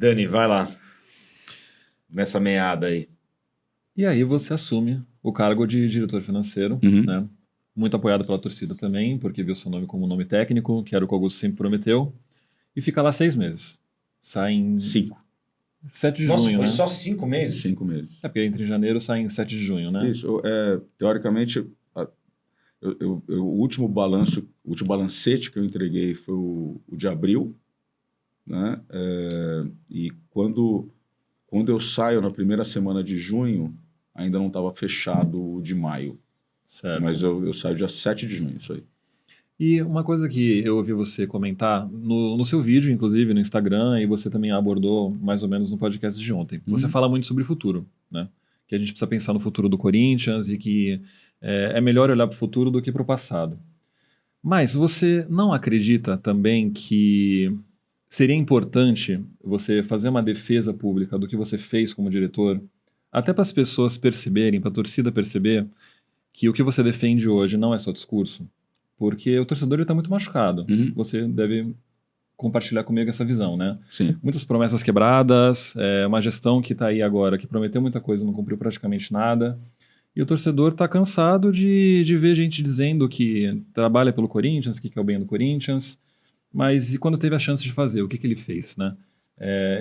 Dani, vai lá. Nessa meada aí. E aí você assume o cargo de diretor financeiro, né? Muito apoiado pela torcida também, porque viu seu nome como nome técnico, que era o que o Augusto sempre prometeu. E fica lá 6 meses. Sai em 7 de Nossa, junho, foi né? só 5 meses? 5 meses. É porque entra em janeiro, sai em 7 de junho, né? Isso. Teoricamente, o último balanço, o último balancete que eu entreguei foi o de abril, né? E quando eu saio na primeira semana de junho, ainda não estava fechado o de maio. Certo. Mas eu saio dia 7 de junho, isso aí. E uma coisa que eu ouvi você comentar no seu vídeo, inclusive no Instagram, e você também abordou mais ou menos no podcast de ontem. Você fala muito sobre o futuro, né? Que a gente precisa pensar no futuro do Corinthians e que é melhor olhar para o futuro do que para o passado. Mas você não acredita também que seria importante você fazer uma defesa pública do que você fez como diretor, até para as pessoas perceberem, para a torcida perceber, que o que você defende hoje não é só discurso? Porque o torcedor está muito machucado. Você deve compartilhar comigo essa visão, né? Sim. Muitas promessas quebradas, uma gestão que está aí agora, que prometeu muita coisa e não cumpriu praticamente nada. E o torcedor está cansado de ver gente dizendo que trabalha pelo Corinthians, que quer o bem do Corinthians, mas e quando teve a chance de fazer, o que ele fez, né?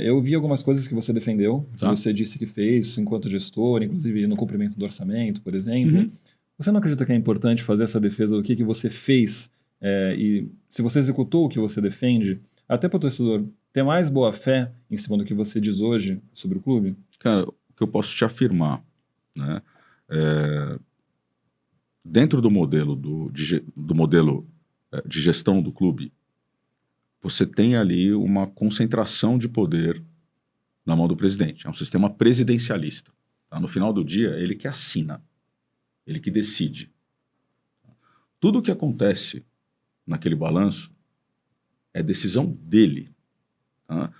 Eu vi algumas coisas que você defendeu, que você disse que fez enquanto gestor, inclusive no cumprimento do orçamento, por exemplo. Você não acredita que é importante fazer essa defesa do que você fez e se você executou o que você defende, até para o torcedor ter mais boa fé em cima do que você diz hoje sobre o clube? Cara, o que eu posso te afirmar, né? Dentro do modelo de gestão do clube, você tem ali uma concentração de poder na mão do presidente. É um sistema presidencialista. Tá? No final do dia, ele que assina, ele que decide. Tudo o que acontece naquele balanço é decisão dele. Tá?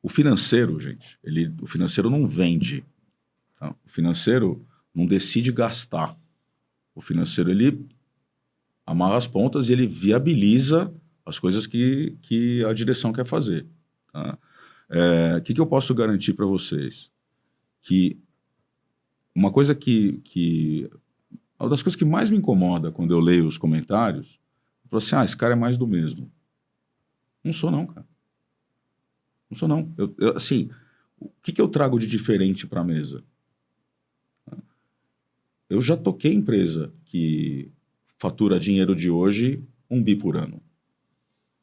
O financeiro, gente, o financeiro não vende. Tá? O financeiro não decide gastar. O financeiro, ele amarra as pontas e ele viabiliza as coisas que a direção quer fazer. Tá? Que eu posso garantir para vocês? Que uma coisa uma das coisas que mais me incomoda quando eu leio os comentários, eu falo assim, esse cara é mais do mesmo. Não sou não, cara. Não sou não. Assim, o que eu trago de diferente para a mesa? Eu já toquei empresa que fatura dinheiro de hoje 1 bi por ano.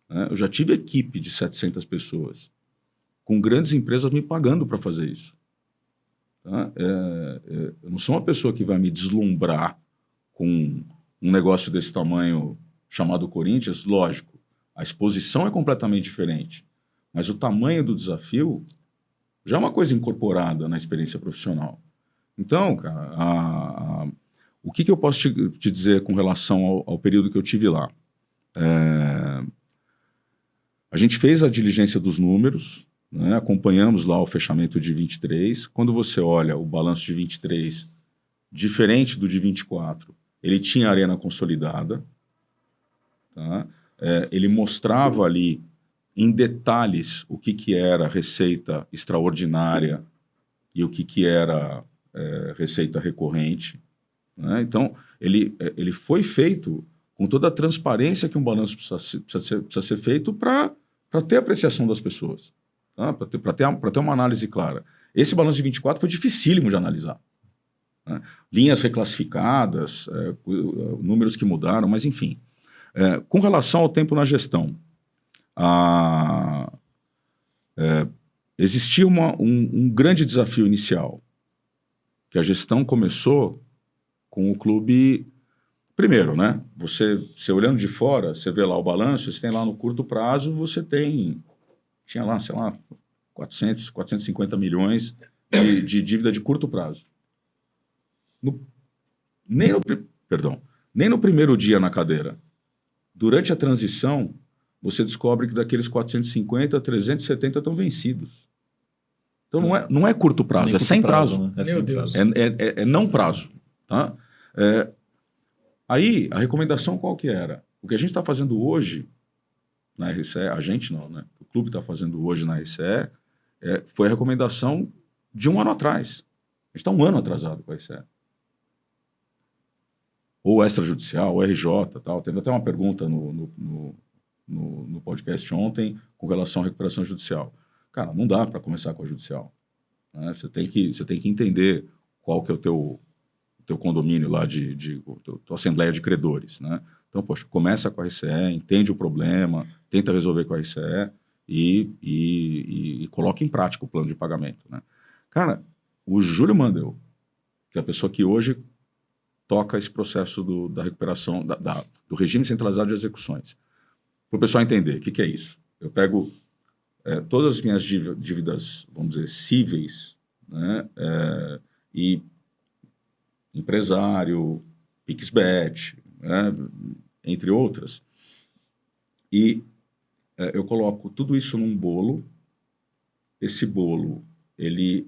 Eu já tive equipe de 700 pessoas, com grandes empresas me pagando para fazer isso. Tá? Eu não sou uma pessoa que vai me deslumbrar com um negócio desse tamanho chamado Corinthians. Lógico, a exposição é completamente diferente, mas o tamanho do desafio já é uma coisa incorporada na experiência profissional. Então, cara, o que eu posso te dizer com relação ao período que eu tive lá? A gente fez a diligência dos números, né, acompanhamos lá o fechamento de 23. Quando você olha o balanço de 23, diferente do de 24, ele tinha arena consolidada. Tá? Ele mostrava ali em detalhes o que era receita extraordinária e o que era receita recorrente. Né? Então, ele foi feito com toda a transparência que um balanço precisa ser feito para ter apreciação das pessoas, tá? para ter uma análise clara. Esse balanço de 24 foi dificílimo de analisar. Né? Linhas reclassificadas, números que mudaram, mas enfim. Com relação ao tempo na gestão, existia um grande desafio inicial, que a gestão começou com o clube. Primeiro, né? Você olhando de fora, você vê lá o balanço, você tem lá no curto prazo, tinha lá, sei lá, 450 milhões de dívida de curto prazo. Nem no primeiro dia na cadeira. Durante a transição, você descobre que daqueles 450, 370 estão vencidos. Então não é curto prazo, é sem prazo. Né? Meu Deus. É não prazo. Tá? Aí, a recomendação qual que era? O que a gente está fazendo hoje, na RCE, a gente não, né? O clube está fazendo hoje na RCE foi a recomendação de 1 ano atrás. A gente está 1 ano atrasado com a RCE. Ou extrajudicial, ou RJ, tal. Teve até uma pergunta no podcast ontem com relação à recuperação judicial. Cara, não dá para começar com a judicial. Né? Você tem que entender qual que é o teu condomínio lá, tua assembleia de credores. Né? Então, poxa, começa com a RCE, entende o problema, tenta resolver com a RCE e coloca em prática o plano de pagamento. Né? Cara, o Júlio Mandel, que é a pessoa que hoje toca esse processo da recuperação, do regime centralizado de execuções. Para o pessoal entender o que é isso. Eu pego todas as minhas dívidas, vamos dizer, cíveis, né, e empresário, PixBet, né, entre outras, e eu coloco tudo isso num bolo. Esse bolo, ele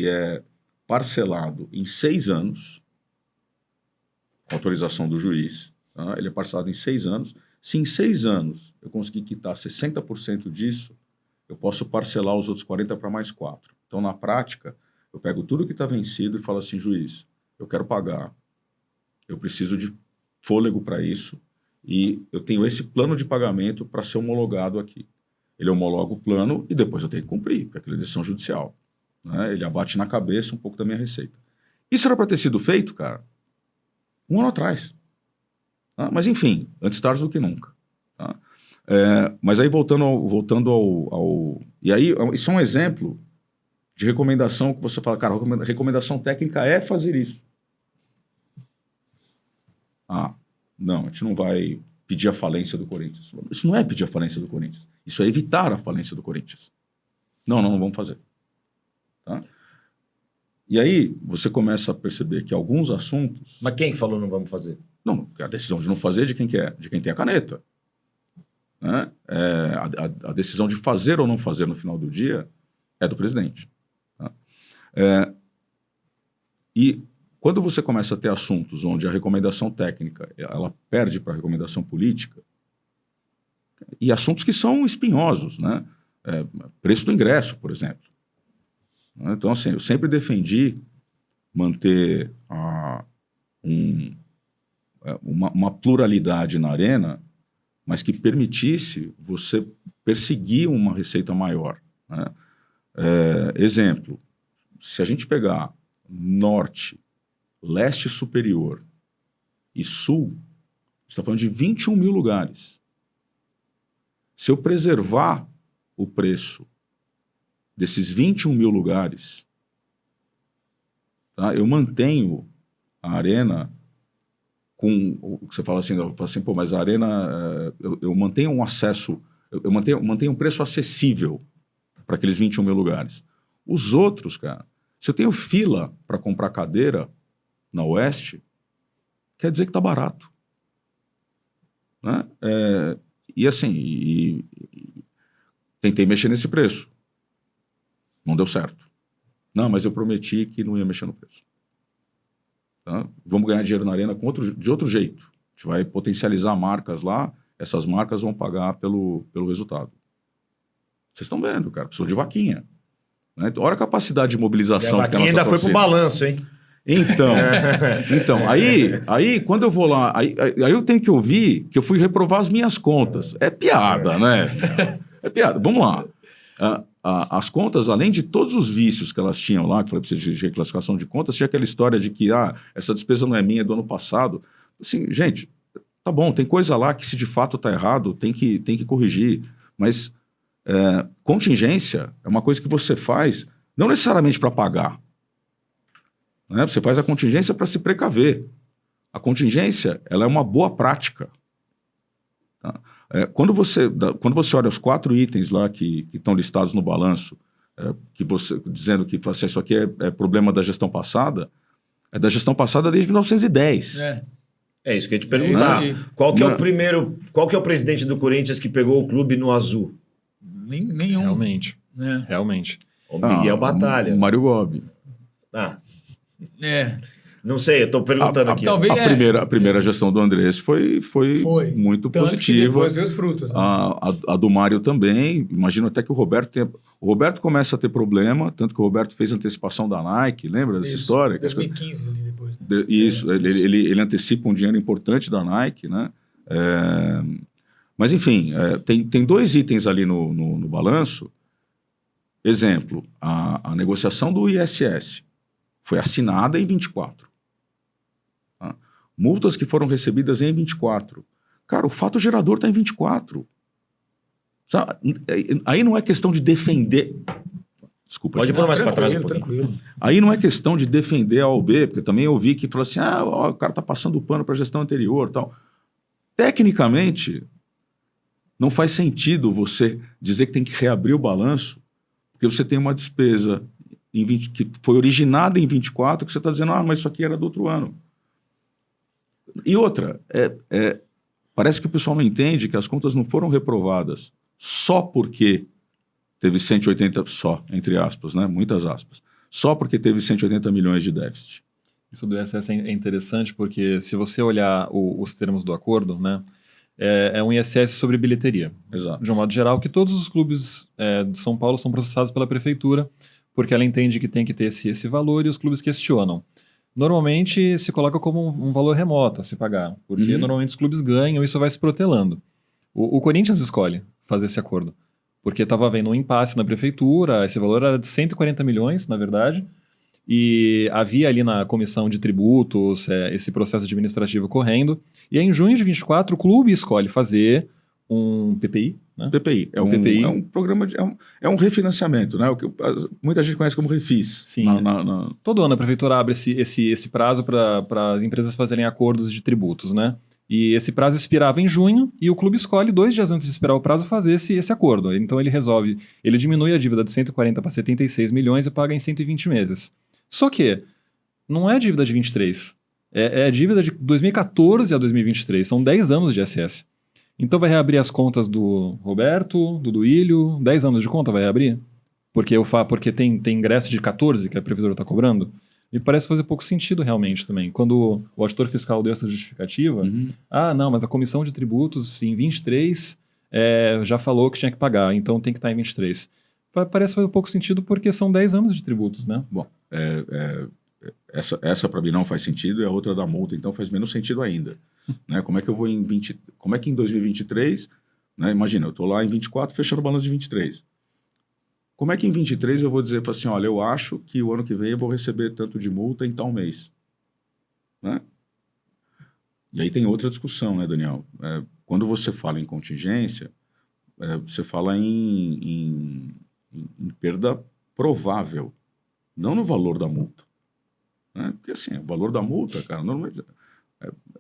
é parcelado em 6 anos, com autorização do juiz, tá? Ele é parcelado em 6 anos. Se em 6 anos eu conseguir quitar 60% disso, eu posso parcelar os outros 40% para mais 4. Então, na prática, eu pego tudo que está vencido e falo assim, juiz, eu quero pagar, eu preciso de fôlego para isso e eu tenho esse plano de pagamento para ser homologado aqui. Ele homologa o plano e depois eu tenho que cumprir, porque aquilo é decisão judicial. Né? Ele abate na cabeça um pouco da minha receita. Isso era para ter sido feito, cara, 1 ano atrás. Tá? Mas, enfim, antes tarde do que nunca. Tá? Mas aí, voltando ao... E aí, isso é um exemplo de recomendação que você fala, cara, recomendação técnica é fazer isso. Não, a gente não vai pedir a falência do Corinthians. Isso não é pedir a falência do Corinthians. Isso é evitar a falência do Corinthians. Não vamos fazer. Tá? E aí, você começa a perceber que alguns assuntos... Mas quem que falou não vamos fazer? Não, a decisão de não fazer é de quem que é? De quem tem a caneta. Né? A decisão de fazer ou não fazer no final do dia é do presidente. Tá? E quando você começa a ter assuntos onde a recomendação técnica ela perde para a recomendação política, e assuntos que são espinhosos, né? Preço do ingresso, por exemplo. Então, assim, eu sempre defendi manter uma pluralidade na arena, mas que permitisse você perseguir uma receita maior. Né? Exemplo, se a gente pegar norte, leste superior e sul, a gente está falando de 21 mil lugares. Se eu preservar o preço desses 21 mil lugares, tá? Eu mantenho a arena com o que você fala assim, pô, mas a arena, eu mantenho um acesso, eu mantenho um preço acessível para aqueles 21 mil lugares. Os outros, cara, se eu tenho fila para comprar cadeira na Oeste, quer dizer que está barato. Né? E assim, tentei mexer nesse preço. Não deu certo. Não, mas eu prometi que não ia mexer no preço. Tá? Vamos ganhar dinheiro na arena de outro jeito. A gente vai potencializar marcas lá, essas marcas vão pagar pelo resultado. Vocês estão vendo, cara, precisou de vaquinha. Né? Então, olha a capacidade de mobilização. E a vaquinha ainda foi pro balanço, hein? Então aí quando eu vou lá, aí eu tenho que ouvir que eu fui reprovar as minhas contas. É piada, né? É piada. Vamos lá. As contas, além de todos os vícios que elas tinham lá, que falei para você de reclassificação de contas, tinha aquela história de que essa despesa não é minha, é do ano passado. Assim, gente, tá bom, tem coisa lá que se de fato está errado, tem que corrigir. Mas contingência é uma coisa que você faz não necessariamente para pagar. Né? Você faz a contingência para se precaver. A contingência ela é uma boa prática. Tá? Quando você olha os 4 itens lá que estão listados no balanço, dizendo que isso aqui é problema da gestão passada, é da gestão passada desde 1910. É isso que eu ia te perguntar. Qual que é o presidente do Corinthians que pegou o clube no azul? Nenhum. Realmente. O Miguel Batalha. O Mário Gobi. Não sei, eu estou perguntando aqui. Talvez A primeira gestão do Andrés foi muito Tanto positiva. que depois veio os frutos. Né? A do Mário também. Imagino até que o Roberto começa a ter problema, tanto que o Roberto fez antecipação da Nike, lembra dessa história? 2015 ali depois. Né? Isso, ele antecipa um dinheiro importante da Nike, né? Mas enfim, tem 2 itens ali no balanço. Exemplo, a negociação do ISS foi assinada em 24. Tá? Multas que foram recebidas em 24. Cara, o fato gerador está em 24. Sabe? Aí não é questão de defender... Desculpa. Pode pôr mais para trás um pouquinho. Tranquilo. Aí não é questão de defender a OB, porque também eu vi que falou assim, o cara está passando o pano para a gestão anterior e tal. Tecnicamente, não faz sentido você dizer que tem que reabrir o balanço, porque você tem uma despesa que foi originada em 24, que você está dizendo, mas isso aqui era do outro ano. E outra, parece que o pessoal não entende que as contas não foram reprovadas só porque teve 180, só, entre aspas, né? Muitas aspas, só porque teve 180 milhões de déficit. Isso do ISS é interessante porque se você olhar os termos do acordo, né, é um ISS sobre bilheteria. Exato. De um modo geral, que todos os clubes de São Paulo são processados pela prefeitura, porque ela entende que tem que ter esse valor e os clubes questionam. Normalmente se coloca como um valor remoto a se pagar, porque normalmente os clubes ganham e isso vai se protelando. O Corinthians escolhe fazer esse acordo, porque estava havendo um impasse na prefeitura, esse valor era de 140 milhões, na verdade, e havia ali na comissão de tributos esse processo administrativo correndo, e aí em junho de 24 o clube escolhe fazer um PPI, né? PPI. PPI. É um programa é um refinanciamento, né? O que muita gente conhece como refis. Sim. Todo ano a prefeitura abre esse prazo para as empresas fazerem acordos de tributos, né? E esse prazo expirava em junho e o clube escolhe 2 dias antes de expirar o prazo fazer esse acordo. Então ele diminui a dívida de 140 para 76 milhões e paga em 120 meses. Só que não é dívida de 23, é dívida de 2014 a 2023, são 10 anos de ISS. Então vai reabrir as contas do Roberto, do Duílio, 10 anos de conta vai reabrir? Porque tem ingresso de 14 que a prefeitura está cobrando? Me parece fazer pouco sentido realmente também. Quando o auditor fiscal deu essa justificativa, não, mas a comissão de tributos em 23 já falou que tinha que pagar, então tem que estar em 23. Parece fazer pouco sentido porque são 10 anos de tributos, né? Bom, essa para mim não faz sentido e a outra da multa, então faz menos sentido ainda. Né? Como é que eu vou como é que em 2023, né? Imagina, eu estou lá em 24 fechando o balanço de 23. Como é que em 23 eu vou dizer assim, olha, eu acho que o ano que vem eu vou receber tanto de multa em tal mês? Né? E aí tem outra discussão, né, Daniel? Quando você fala em contingência, você fala em perda provável, não no valor da multa. Né? Porque assim, o valor da multa, cara, normalmente...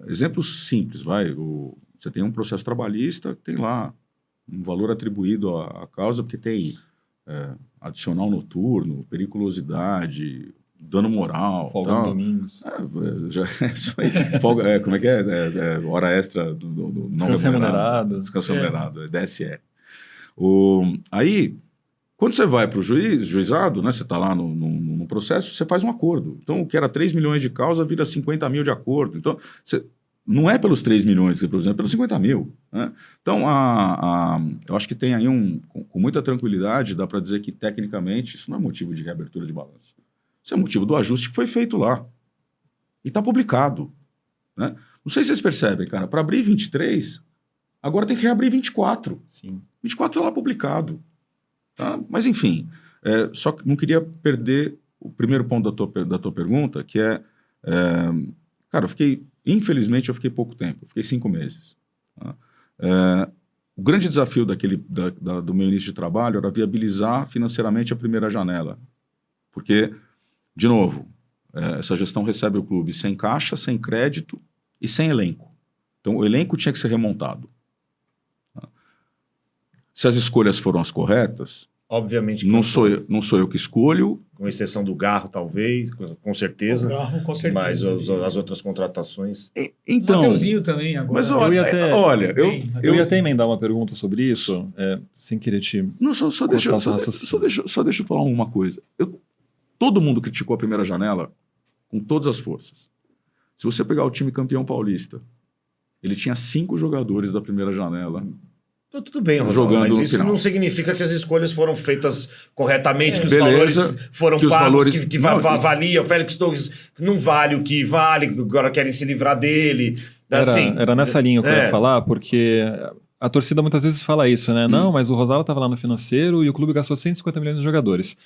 exemplo simples, você tem um processo trabalhista, tem lá um valor atribuído à causa, porque tem adicional noturno, periculosidade, dano moral. Folga aos domingos. Isso aí. Folga, como é que é? Hora extra do não descanso remunerado. Descanso remunerado, DSE. Aí, quando você vai para o juizado, né, você está lá no processo, você faz um acordo. Então, o que era 3 milhões de causa vira 50 mil de acordo. Então, não é pelos 3 milhões que você produz, é pelos 50 mil. Né? Então, eu acho que tem aí com muita tranquilidade, dá para dizer que, tecnicamente, isso não é motivo de reabertura de balanço. Isso é motivo do ajuste que foi feito lá. E está publicado. Né? Não sei se vocês percebem, cara, para abrir 23, agora tem que reabrir 24. Sim. 24 está lá publicado. Tá? Mas, enfim, só que não queria perder o primeiro ponto da tua pergunta, que cara, infelizmente, eu fiquei pouco tempo, eu fiquei 5 meses. Tá? O grande desafio do meu início de trabalho era viabilizar financeiramente a primeira janela. Porque, de novo, essa gestão recebe o clube sem caixa, sem crédito e sem elenco. Então, o elenco tinha que ser remontado. Tá? Se as escolhas foram as corretas, obviamente não sou eu que escolho. Com exceção do Garro, talvez, com certeza. O Garro, com certeza. Mas as outras contratações... Então, Mateuzinho também agora. Mas eu ia até emendar uma pergunta sobre isso, sem querer te... Não, só deixa eu falar uma coisa. Todo mundo criticou a primeira janela com todas as forças. Se você pegar o time campeão paulista, ele tinha 5 jogadores da primeira janela. Tudo bem, Rosal, Jogando mas no isso final. não significa que as escolhas foram feitas corretamente, que os Beleza, valores foram que os pagos, valores- que Não, valia. O Félix Torres não vale o que vale, agora querem se livrar dele. Assim, Era nessa linha que eu é. ia falar, porque a torcida muitas vezes fala isso, né? Não, mas o Rosala estava lá no financeiro e o clube gastou 150 milhões nos jogadores.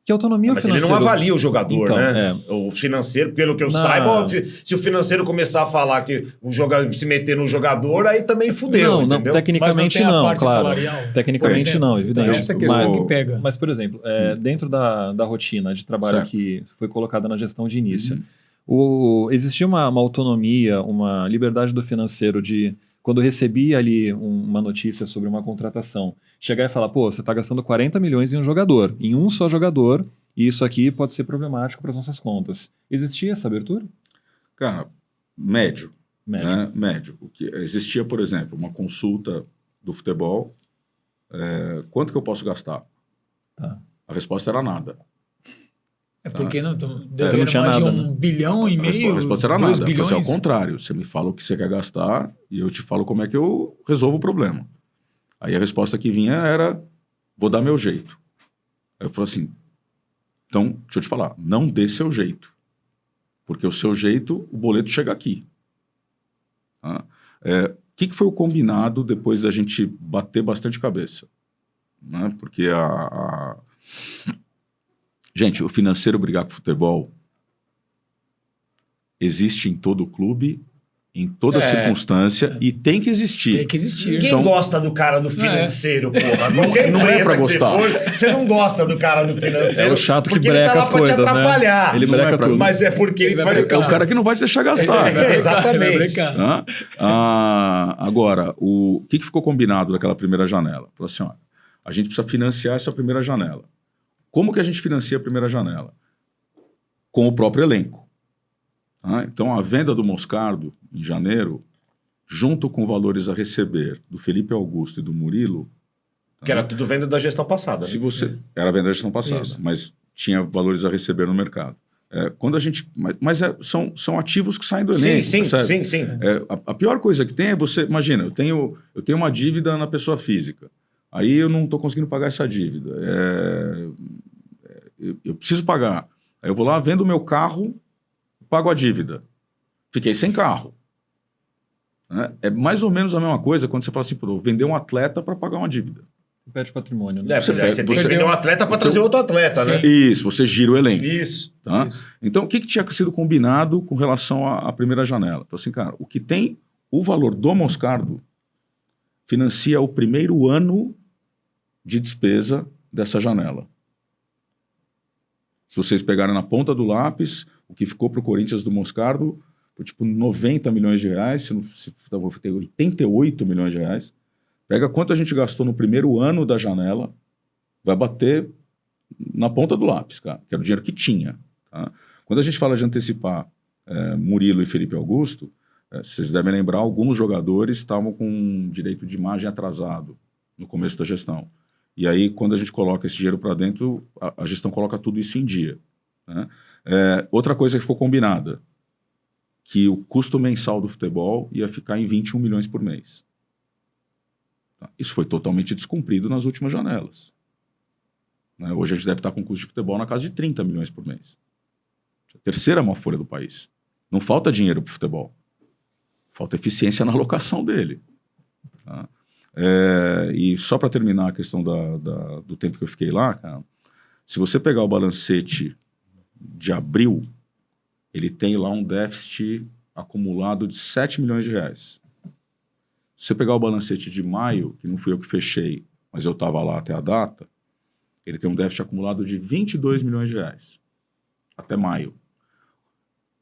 Que autonomia Mas ele financeira... não avalia o jogador, Então, né? O financeiro, pelo que eu saiba, se o financeiro começar a falar que o jogador se meter no jogador, aí também fudeu, Não, entendeu? Mas tecnicamente não tem a não, parte claro. salarial? Tecnicamente Por exemplo. não, evidente. Então, essa é a questão Mas- que pega. Mas, por exemplo, dentro da rotina de trabalho Certo. que foi colocada na gestão de início, existia uma autonomia, uma liberdade do financeiro de, quando recebia ali uma notícia sobre uma contratação, chegar e falar, pô, você está gastando 40 milhões em um jogador, em um só jogador, e isso aqui pode ser problemático para as nossas contas. Existia essa abertura? Cara, médio. Médio. Né? Médio. O que existia, por exemplo, uma consulta do futebol. Quanto que eu posso gastar? Tá. A resposta era nada. É porque não não deveram tinha mais de nada, 1,5 bilhão e meio, A resposta era 2 nada. Eu falei assim, bilhões. ao contrário, você me fala o que você quer gastar e eu te falo como é que eu resolvo o problema. Aí a resposta que vinha era, vou dar meu jeito. Aí eu falei assim, então, deixa eu te falar, não dê seu jeito. Porque o seu jeito, o boleto chega aqui. Tá? O que foi o combinado depois da gente bater bastante cabeça? Né? Porque gente, o financeiro brigar com o futebol existe em todo clube, em toda circunstância, e tem que existir. Tem que existir. Ninguém gosta do cara do financeiro, porra. Qualquer não é empresa pra que você gostar. for, você não gosta do cara do financeiro. É o chato que porque breca ele tá lá as pra coisas, te atrapalhar. né? Ele Não breca é pra- tudo. Mas é porque ele Ele vai... vai É o cara que não vai te deixar gastar. É, exatamente. Vai brincar. Hã? Agora, o que ficou combinado naquela primeira janela? Falou assim, ó, a gente precisa financiar essa primeira janela. Como que a gente financia a primeira janela? Com o próprio elenco. Tá? Então, a venda do Moscardo, em janeiro, junto com valores a receber do Felipe Augusto e do Murilo... Que era tudo venda da gestão passada. Se né? você era a venda da gestão passada, Isso. mas tinha valores a receber no mercado. Quando a gente, são ativos que saem do elenco. Sim, percebe? sim. A pior coisa que tem é você, imagina, eu tenho uma dívida na pessoa física. Aí eu não estou conseguindo pagar essa dívida. Eu preciso pagar. Aí eu vou lá, vendo o meu carro, pago a dívida. Fiquei sem carro. Né? É mais ou menos a mesma coisa quando você fala assim, pô, vou vender um atleta para pagar uma dívida. Perde patrimônio, né? Você tem que você- vender um atleta para trazer outro atleta, né? Isso, você gira o elenco. Isso. Tá? Isso. Então, o que tinha sido combinado com relação à primeira janela? Então, assim, cara, o que tem o valor do Moscardo financia o primeiro ano de despesa dessa janela. Se vocês pegarem na ponta do lápis, o que ficou para o Corinthians do Moscardo foi tipo 90 milhões de reais, se vou ter 88 milhões de reais. Pega quanto a gente gastou no primeiro ano da janela, vai bater na ponta do lápis, cara, que era o dinheiro que tinha. Tá? Quando a gente fala de antecipar Murilo e Felipe Augusto, vocês devem lembrar, alguns jogadores estavam com direito de imagem atrasado no começo da gestão. E aí, quando a gente coloca esse dinheiro para dentro, a gestão coloca tudo isso em dia. Né? Outra coisa que ficou combinada, que o custo mensal do futebol ia ficar em 21 milhões por mês. Tá? Isso foi totalmente descumprido nas últimas janelas. Né? Hoje a gente deve estar com um custo de futebol na casa de 30 milhões por mês. A terceira maior folha do país. Não falta dinheiro para o futebol. Falta eficiência na alocação dele. Tá? E só para terminar a questão do tempo que eu fiquei lá, cara, se você pegar o balancete de abril, ele tem lá um déficit acumulado de 7 milhões de reais. Se você pegar o balancete de maio, que não fui eu que fechei, mas eu estava lá até a data, ele tem um déficit acumulado de 22 milhões de reais. Até maio.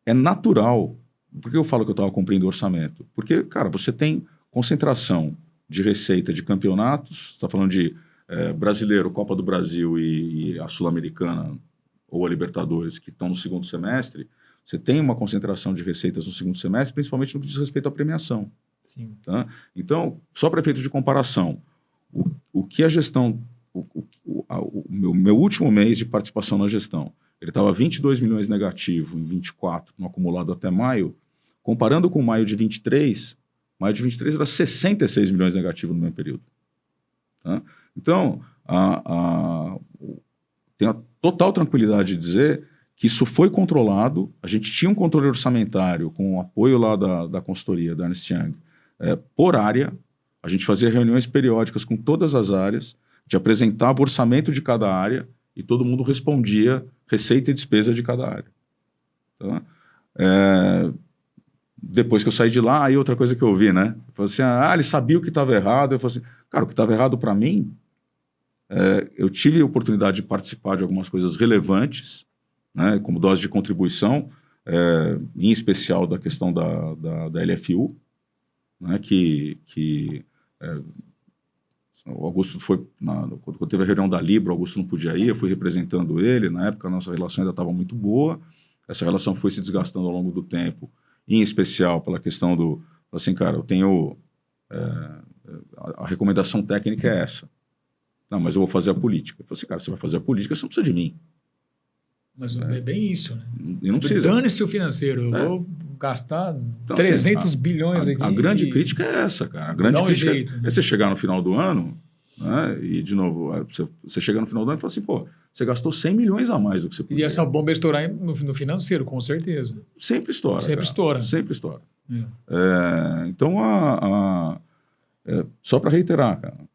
É natural. Por que eu falo que eu estava cumprindo o orçamento? Porque, cara, você tem concentração de receita de campeonatos, está falando de brasileiro, Copa do Brasil e a Sul-Americana ou a Libertadores, que estão no segundo semestre, você tem uma concentração de receitas no segundo semestre, principalmente no que diz respeito à premiação. Sim. Tá? Então, só para efeito de comparação, o que a gestão, o meu último mês de participação na gestão, ele estava 22 milhões negativo em 24, no acumulado até maio, Comparando com maio de 23 era 66 milhões negativo no mesmo período. Tá? Então, tenho a total tranquilidade de dizer que isso foi controlado, a gente tinha um controle orçamentário com o apoio lá da consultoria, da Ernst Young, por área, a gente fazia reuniões periódicas com todas as áreas, de apresentava o orçamento de cada área e todo mundo respondia receita e despesa de cada área. Tá? Depois que eu saí de lá, aí outra coisa que eu ouvi, né? Eu falei assim, ele sabia o que estava errado. Eu falei assim, cara, o que estava errado para mim, eu tive a oportunidade de participar de algumas coisas relevantes, né, como dose de contribuição, em especial da questão da LFU, né, que o Augusto foi, quando teve a reunião da Libra, o Augusto não podia ir, eu fui representando ele, na época a nossa relação ainda estava muito boa, essa relação foi se desgastando ao longo do tempo, em especial pela questão assim, cara, eu tenho, a recomendação técnica é essa, não, mas eu vou fazer a política. Eu falei assim, cara, você vai fazer a política, você não precisa de mim. Mas é bem isso, né? E não precisa. Dane-se o financeiro, eu vou gastar então, 300 assim, bilhões aqui. A grande crítica é essa, cara. A grande crítica é você chegar no final do ano, né, e, de novo, você chegar no final do ano e falar assim, pô, você gastou 100 milhões a mais do que você podia. E essa bomba estourar no financeiro, com certeza. Sempre estoura. Sempre estoura. Sempre estoura. Então, só para reiterar, cara,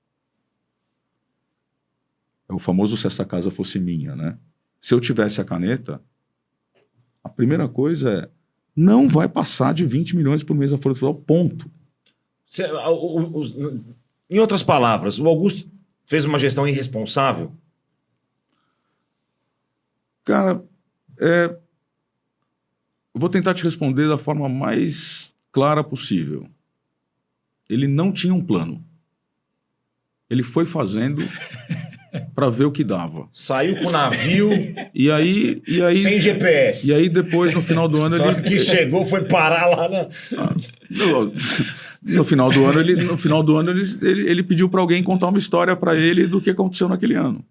é o famoso se essa casa fosse minha, né? Se eu tivesse a caneta, a primeira coisa é não vai passar de 20 milhões por mês a folha total, ponto. Em outras palavras, o Augusto fez uma gestão irresponsável? Cara, eu vou tentar te responder da forma mais clara possível. Ele não tinha um plano. Ele foi fazendo para ver o que dava. Saiu com o navio e aí sem GPS. E aí depois, no final do ano, ele... que chegou, foi parar lá na... No final do ano, ele pediu para alguém contar uma história para ele do que aconteceu naquele ano.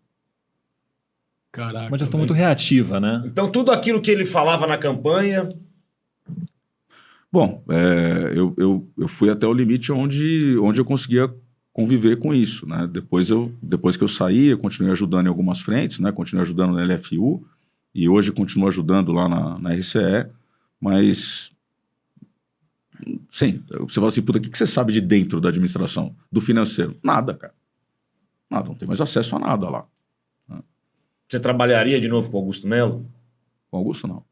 Caraca. Uma gestão muito reativa, né? Então, tudo aquilo que ele falava na campanha... Bom, eu fui até o limite onde eu conseguia conviver com isso, né? Depois que eu saí, eu continuei ajudando em algumas frentes, né? Continuei ajudando na LFU e hoje continuo ajudando lá na RCE, mas sim, você fala assim, puta, o que você sabe de dentro da administração, do financeiro? Nada, cara. Nada, não tem mais acesso a nada lá. Você trabalharia de novo com o Augusto Melo? Com o Augusto, não.